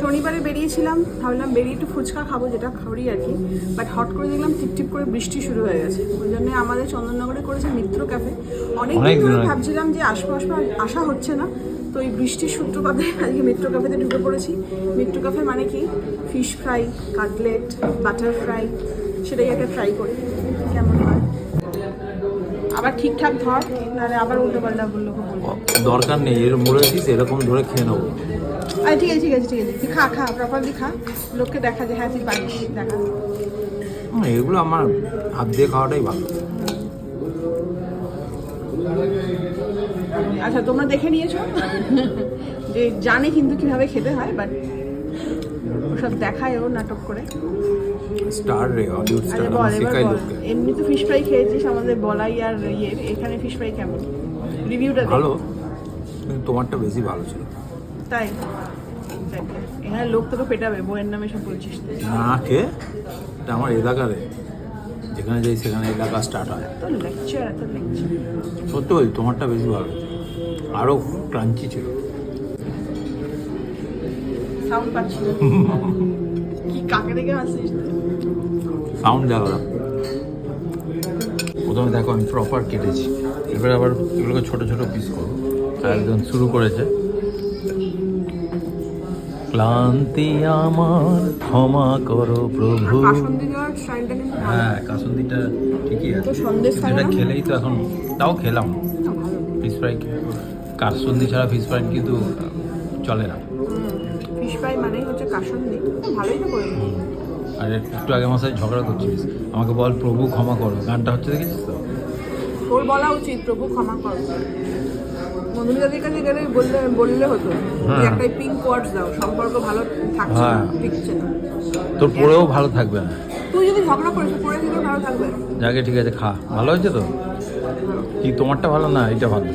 শনিবারে বেরিয়েছিলাম, ভাবলাম বেরিয়ে একটু ফুচকা খাবো, যেটা খাবি আর কি। বাট হট করে দেখলাম টিপটিপ করে বৃষ্টি শুরু হয়ে গেছে। ওই জন্য আমাদের চন্দননগরে করেছে মিত্র ক্যাফে। অনেকদিন ধরে ভাবছিলাম যে আসবো আসা হচ্ছে না, তো এই বৃষ্টির সূত্রপাতে আজকে মিত্র ক্যাফেতে ঢুকে পড়েছি। মিত্র ক্যাফে মানে কি, fish fry, cutlet, butter fry, সেটাই একটা ট্রাই করি কেমন হয়। আবার ঠিকঠাক ধর, নাহলে আবার উল্টো পাল্টা বললো। দরকার নেই, এর বলেছিস এরকম ধরে খেয়ে নেবো। আরে ঠিক আছে ঠিক আছে ঠিক আছে, তুই খা প্রপারলি খা, লোককে দেখা যে হ্যাঁ তুই পারিস, দেখা। এগুলো আমার হাত দিয়ে খাওয়াটাই ভালো। আচ্ছা তোমরা দেখে নিয়েছো যে জানে কিন্তু কিভাবে খেতে হয়, বাট ওসব দেখায় ও নাটক করে। স্টার রে, হলিউড স্টার, আরে বল এবার শেখাই বল, লোককে। এমনি তো ফিশ ফ্রাই খেয়েছিস আমাদের বলাই আর ইয়ে, এখানে ফিশ ফ্রাই কেমন, রিভিউটা দে। ভালো, কিন্তু তোমারটা বেশি ভালো ছিল। তাই এখানে লোক তোকে পেটাবে, বইয়ের নামে সব বলছিস তুই। না কে, এটা আমার এলাকারে, যেখানে যাই সেখানে এলাকা স্টার্ট হয়। তোর লেকচার, এত লেকচার। সত্যি বলি তোমারটা বেশি ভালো, আরও ক্রাঞ্চি ছিল। সাউন্ড পাচ্ছি না। কি কাকে দেখে হাসিস? সাউন্ড দেখো না। প্রথমে দেখো আমি প্রপার কেটেছি, এবার আবার এগুলোকে ছোট ছোট পিস করবো। একদম শুরু করেছে। ক্লান্তি আমার ক্ষমা করো প্রভু। কাসুন্দি দেওয়ার স্টাইলটা কিন্তু ভালো। হ্যাঁ, কাসুন্দিটা ঠিকই আছে। তো সন্দেশ খাবে এটা না? খেলেই তো এখন, তাও খেলাম না, ভালো। Fish fry. কাসুন্দি ছাড়া ফিশ ফ্রাই কিন্তু চলে না। ফিশ ফ্রাই মানেই হচ্ছে কাসুন্দি, ভালোই তো করে। আর একটু আগে আমার সাথে ঝগড়া করছিস, আমাকে বল প্রভু ক্ষমা করো, গানটা হচ্ছে দেখেছিস তো? তোর বলা উচিত প্রভু ক্ষমা কর। মধুমিতাদের কাছে গেলে বললে হতো যে একটা পিঙ্ক কোয়ার্টস দাও, সম্পর্ক ভালো থাকছে না, হ্যাঁ। টিকছে না। তোর পরেও ভালো থাকবে না। তুই যদি ঝগড়া করিস পরে দিলেও ভালো থাকবে। যাকে ঠিক আছে, খা, ভালো হয়েছে তো? কি তোমারটা ভালো না এটা ভালো?